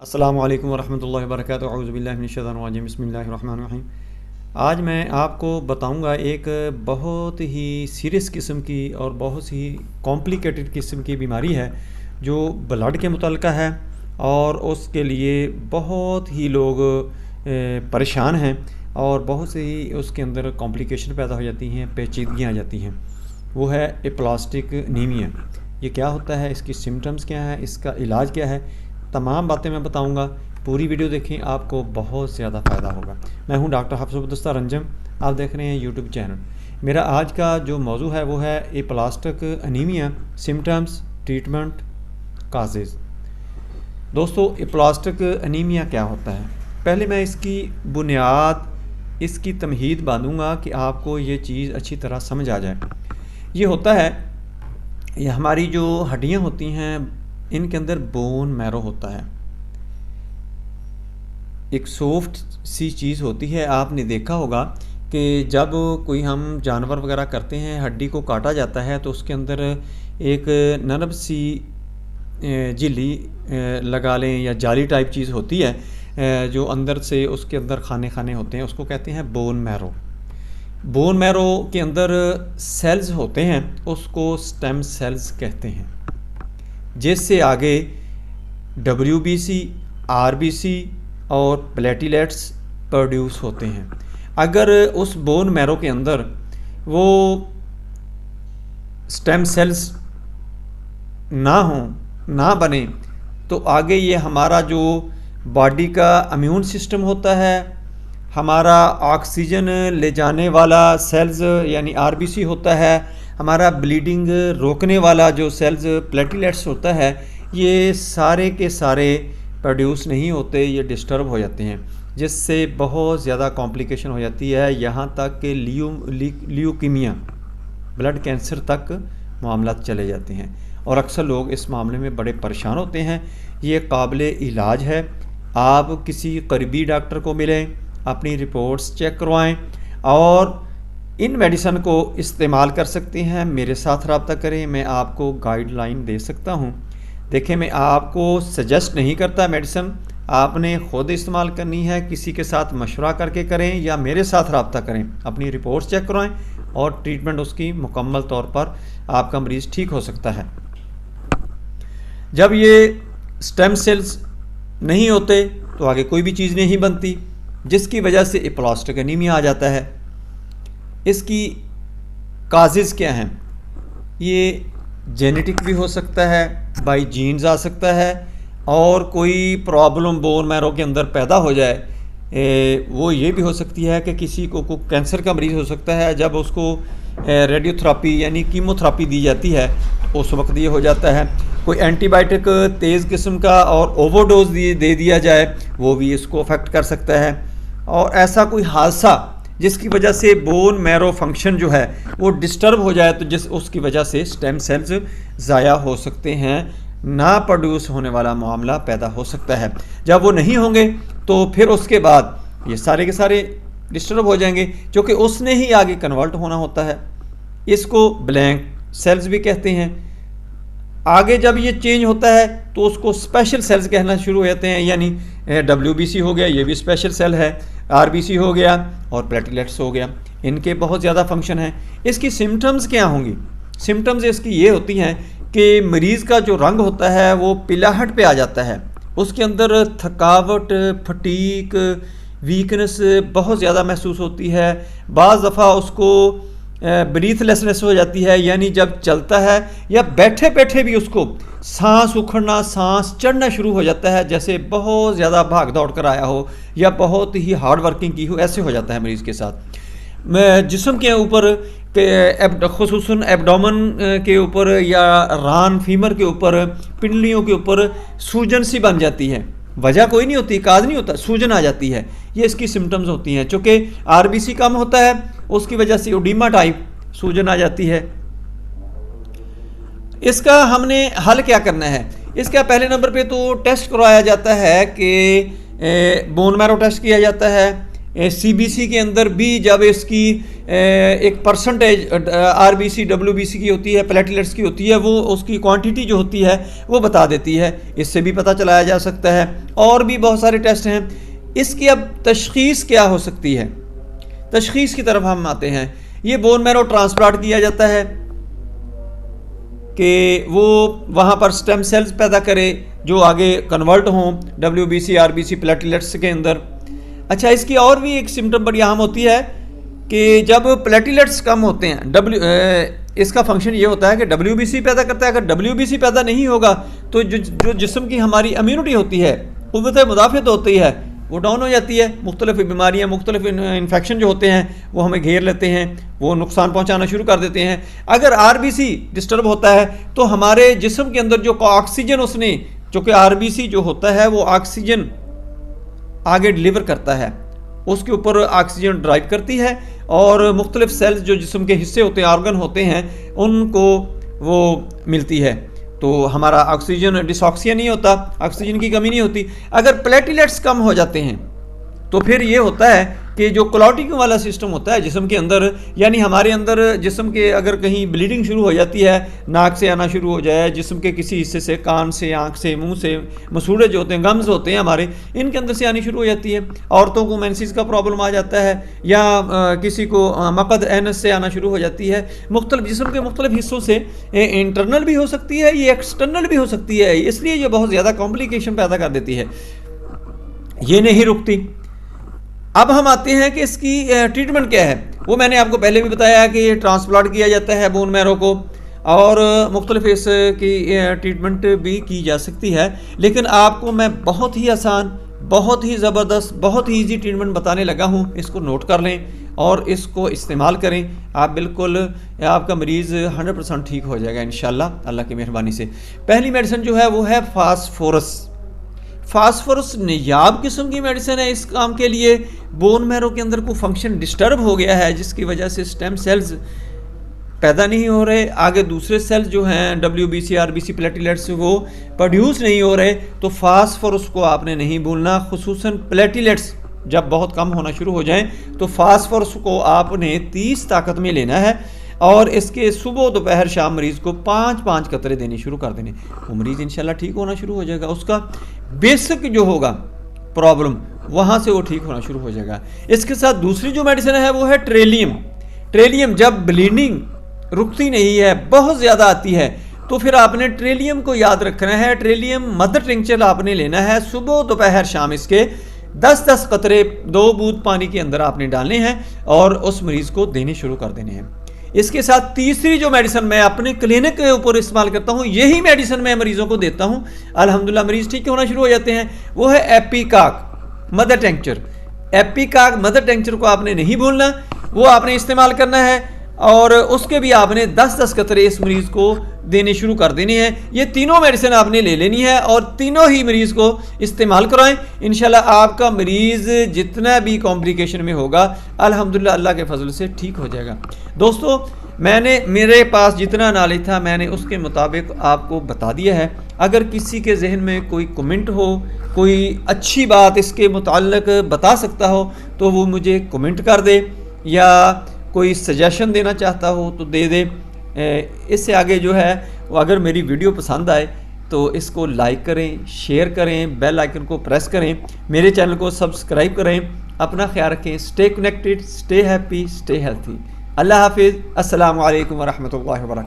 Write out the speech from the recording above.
अस्सलामु अलैकुम वरहमतुल्लाहि वबरकातुहू औज़ु बिल्लाहि मिनश शैतानिर रजीम बिस्मिल्लाहिर रहमानिर रहीम। आज मैं आपको बताऊंगा एक बहुत ही सीरियस किस्म की और बहुत ही कॉम्प्लिकेटेड किस्म की बीमारी है जो ब्लड के मुतल्लिक़ है और उसके लिए बहुत ही लोग परेशान हैं और बहुत से ही उसके अंदर कॉम्प्लिकेशन पैदा हो जाती हैं, पेचीदगियाँ आ जाती हैं। वो है एप्लास्टिक एनीमिया। ये क्या होता है, इसकी सिम्टम्स क्या है, इसका इलाज क्या है, तमाम बातें मैं बताऊंगा। पूरी वीडियो देखें, आपको बहुत ज़्यादा फ़ायदा होगा। मैं हूं डॉक्टर हफ्सुद्दीन रंजम, आप देख रहे हैं यूट्यूब चैनल। मेरा आज का जो मौजू है वो है aplastic anaemia, symptoms, treatment, causes. दोस्तों, एप्लास्टिक एनीमिया क्या होता है? पहले मैं इसकी बुनियाद, इसकी तमहीद बांधूंगा कि आपको ये चीज़ अच्छी तरह समझ आ जाए। ये होता है, ये हमारी जो हड्डियाँ होती हैं इनके अंदर बोन मैरो होता है। एक सॉफ्ट सी चीज़ होती है। आपने देखा होगा कि जब कोई हम जानवर वगैरह करते हैं, हड्डी को काटा जाता है तो उसके अंदर एक नरम सी झिल्ली लगा लें या जाली टाइप चीज़ होती है जो अंदर से उसके अंदर खाने होते हैं, उसको कहते हैं बोन मैरो। बोन मैरो के अंदर सेल्स होते हैं, उसको स्टेम सेल्स कहते हैं, जिससे आगे WBC, RBC और प्लेटलेट्स प्रोड्यूस होते हैं। अगर उस बोन मैरो के अंदर वो स्टेम सेल्स ना हों, ना बने, तो आगे ये हमारा जो बॉडी का इम्यून सिस्टम होता है, हमारा ऑक्सीजन ले जाने वाला सेल्स यानी RBC होता है, हमारा ब्लीडिंग रोकने वाला जो सेल्स प्लेटलेट्स होता है, ये सारे के सारे प्रोड्यूस नहीं होते, ये डिस्टर्ब हो जाते हैं, जिससे बहुत ज़्यादा कॉम्प्लिकेशन हो जाती है। यहाँ तक कि ल्यूकीमिया, ब्लड कैंसर तक मामला चले जाते हैं और अक्सर लोग इस मामले में बड़े परेशान होते हैं। ये काबिल इलाज है। आप किसी करीबी डॉक्टर को मिलें, अपनी रिपोर्ट्स चेक करवाएं और इन मेडिसन को इस्तेमाल कर सकते हैं। मेरे साथ रब्ता करें, मैं आपको गाइडलाइन दे सकता हूं। देखें, मैं आपको सजेस्ट नहीं करता मेडिसन, आपने ख़ुद इस्तेमाल करनी है। किसी के साथ मशवरा करके करें या मेरे साथ रब्ता करें, अपनी रिपोर्ट्स चेक करवाएं और ट्रीटमेंट उसकी मुकम्मल तौर पर आपका मरीज़ ठीक हो सकता है। जब ये स्टेम सेल्स नहीं होते तो आगे कोई भी चीज़ नहीं बनती, जिसकी वजह से एप्लास्टिक एनीमिया आ जाता है। इसकी काजेज़ क्या हैं? ये जेनेटिक भी हो सकता है, बाई जीन्स आ सकता है, और कोई प्रॉब्लम बोन मैरो के अंदर पैदा हो जाए वो ये भी हो सकती है कि किसी को कैंसर का मरीज़ हो सकता है, जब उसको रेडियोथेरेपी यानी कीमोथेरेपी दी जाती है उस वक्त ये हो जाता है। कोई एंटीबायोटिक तेज़ किस्म का और ओवरडोज दे दिया जाए, वो भी इसको अफेक्ट कर सकता है। और ऐसा कोई हादसा जिसकी वजह से बोन मैरो फंक्शन जो है वो डिस्टर्ब हो जाए, तो उसकी वजह से स्टेम सेल्स ज़ाया हो सकते हैं, ना प्रोड्यूस होने वाला मामला पैदा हो सकता है। जब वो नहीं होंगे तो फिर उसके बाद ये सारे के सारे डिस्टर्ब हो जाएंगे, क्योंकि उसने ही आगे कन्वर्ट होना होता है। इसको ब्लैंक सेल्स भी कहते हैं। आगे जब ये चेंज होता है तो उसको स्पेशल सेल्स कहना शुरू हो जाते हैं, यानी WBC हो गया, ये भी स्पेशल सेल है, RBC हो गया और प्लेटलेट्स हो गया। इनके बहुत ज़्यादा फंक्शन हैं। इसकी सिम्टम्स क्या होंगी? सिम्टम्स इसकी ये होती हैं कि मरीज़ का जो रंग होता है वो पिलाहट पे आ जाता है, उसके अंदर थकावट, फटीक, वीकनेस बहुत ज़्यादा महसूस होती है। बाज़ दफ़ा उसको ब्रीथलेसनेस हो जाती है, यानी जब चलता है या बैठे बैठे भी उसको सांस उखड़ना, सांस चढ़ना शुरू हो जाता है, जैसे बहुत ज़्यादा भाग दौड़ कर आया हो या बहुत ही हार्ड वर्किंग की हो, ऐसे हो जाता है मरीज़ के साथ। जिस्म के ऊपर खुसूसन एब्डोमेन के ऊपर या रान फीमर के ऊपर, पिंडलियों के ऊपर सूजन सी बन जाती है। वजह कोई नहीं होती, काज नहीं होता, सूजन आ जाती है। ये इसकी सिम्टम्स होती हैं। चूँकि RBC कम होता है, उसकी वजह से ओडीमा टाइप सूजन आ जाती है। इसका हमने हल क्या करना है? इसका पहले नंबर पे तो टेस्ट करवाया जाता है कि बोन मैरो टेस्ट किया जाता है, CBC के अंदर भी जब इसकी एक परसेंटेज RBC WBC की होती है, प्लेटलेट्स की होती है, वो उसकी क्वांटिटी जो होती है वो बता देती है। इससे भी पता चलाया जा सकता है। और भी बहुत सारे टेस्ट हैं। इसकी अब तशख़ीस क्या हो सकती है, तशख़ीस की तरफ हम आते हैं। ये बोन मैरो ट्रांसप्लांट किया जाता है कि वो वहाँ पर स्टेम सेल्स पैदा करे जो आगे कन्वर्ट हों WBC RBC प्लेटलेट्स के अंदर। अच्छा, इसकी और भी एक सिम्टम बड़ी अहम होती है कि जब प्लेटलेट्स कम होते हैं, इसका फंक्शन ये होता है कि WBC पैदा करता है। अगर WBC पैदा नहीं होगा तो जो जिस्म की हमारी इम्यूनिटी होती है, क़ुव्वत मुदाफ़अत होती है, वो डाउन हो जाती है। मुख्तलिफ़ बीमारियाँ, मुख्तलिफ़ इन्फेक्शन जो होते हैं वो हमें घेर लेते हैं, वो नुकसान पहुँचाना शुरू कर देते हैं। अगर RBC डिस्टर्ब होता है तो हमारे जिस्म के अंदर जो ऑक्सीजन उसने, जो कि RBC जो होता है वो ऑक्सीजन आगे डिलीवर करता है, उसके ऊपर ऑक्सीजन ड्राइव करती है और मुख्तलिफ सेल्स जो जिस्म के हिस्से होते हैं, ऑर्गन होते हैं, उनको वो मिलती है। तो हमारा ऑक्सीजन डिसऑक्सिया नहीं होता, ऑक्सीजन की कमी नहीं होती। अगर प्लेटलेट्स कम हो जाते हैं तो फिर ये होता है कि जो क्लॉटिंग वाला सिस्टम होता है जिस्म के अंदर, यानी हमारे अंदर जिस्म के अगर कहीं ब्लीडिंग शुरू हो जाती है, नाक से आना शुरू हो जाए, जिस्म के किसी हिस्से से, कान से, आँख से, मुंह से, मसूड़े जो होते हैं, गम्स होते हैं हमारे, इनके अंदर से आनी शुरू हो जाती है। औरतों को मेंसेस का प्रॉब्लम आ जाता है, या किसी को मकद एनस से आना शुरू हो जाती है। मुख्तलिफ जिस्म के मुख्तलिफ हिस्सों से इंटरनल भी हो सकती है, ये एक्सटर्नल भी हो सकती है, इसलिए ये बहुत ज़्यादा कॉम्प्लिकेशन पैदा कर देती है। ये नहीं रुकती। अब हम आते हैं कि इसकी ट्रीटमेंट क्या है। वो मैंने आपको पहले भी बताया कि ये ट्रांसप्लांट किया जाता है बोन मैरो को, और मुख्तलिफ इसकी ट्रीटमेंट भी की जा सकती है। लेकिन आपको मैं बहुत ही आसान, बहुत ही ज़बरदस्त, बहुत ही ईजी ट्रीटमेंट बताने लगा हूँ। इसको नोट कर लें और इसको इस्तेमाल करें। आप बिल्कुल, आपका मरीज़ 100% ठीक हो जाएगा इंशाल्लाह अल्लाह की मेहरबानी से। पहली मेडिसिन जो है वो है फास्फोरस। फास्फोरस नियाब किस्म की मेडिसिन है इस काम के लिए। बोन मैरो के अंदर कोई फंक्शन डिस्टर्ब हो गया है जिसकी वजह से स्टेम सेल्स पैदा नहीं हो रहे, आगे दूसरे सेल्स जो हैं WBC RBC प्लेटलेट्स वो प्रोड्यूस नहीं हो रहे, तो फास्फोरस को आपने नहीं भूलना। खुसूसन प्लेटलेट्स जब बहुत कम होना शुरू हो जाएं तो फास्फोरस को आपने 30 ताकत में लेना है और इसके सुबह दोपहर शाम मरीज़ को 5-5 कतरे देने शुरू कर देने। वो मरीज़ इंशाल्लाह ठीक होना शुरू हो जाएगा। उसका बेसिक जो होगा प्रॉब्लम, वहाँ से वो ठीक होना शुरू हो जाएगा। इसके साथ दूसरी जो मेडिसिन है वो है ट्रेलियम। ट्रेलियम जब ब्लीडिंग रुकती नहीं है, बहुत ज़्यादा आती है, तो फिर आपने ट्रेलियम को याद रखना है। ट्रेलियम मदर टिंचर आपने लेना है, सुबह दोपहर शाम इसके 10-10 कतरे 2 बूंद पानी के अंदर आपने डालने हैं और उस मरीज़ को देने शुरू कर देने हैं। इसके साथ तीसरी जो मेडिसिन मैं अपने क्लिनिक के ऊपर इस्तेमाल करता हूँ, यही मेडिसिन मैं मरीज़ों को देता हूँ, अल्हम्दुलिल्लाह मरीज़ ठीक होना शुरू हो जाते हैं, वो है एपिकाक मदर टेंक्चर। एपिकाक मदर टेंक्चर को आपने नहीं भूलना, वो आपने इस्तेमाल करना है और उसके भी आपने 10-10 कतरे इस मरीज़ को देने शुरू कर देने हैं। ये तीनों मेडिसिन आपने ले लेनी है और तीनों ही मरीज़ को इस्तेमाल कराएं। इंशाल्लाह आपका मरीज़ जितना भी कॉम्प्लिकेशन में होगा अल्हम्दुलिल्लाह अल्लाह के फजल से ठीक हो जाएगा। दोस्तों, मेरे पास जितना नॉलेज था मैंने उसके मुताबिक आपको बता दिया है। अगर किसी के जहन में कोई कमेंट हो, कोई अच्छी बात इसके मुताल्लिक बता सकता हो तो वो मुझे कमेंट कर दे, या कोई सजेशन देना चाहता हो तो दे दे। इससे आगे जो है वो अगर मेरी वीडियो पसंद आए तो इसको लाइक करें, शेयर करें, बेल आइकन को प्रेस करें, मेरे चैनल को सब्सक्राइब करें। अपना ख्याल रखें। Stay connected, stay happy, stay healthy. अल्लाह हाफिज़। अस्सलामु अलैकुम वरहमतुल्लाहि वबरकातुहू।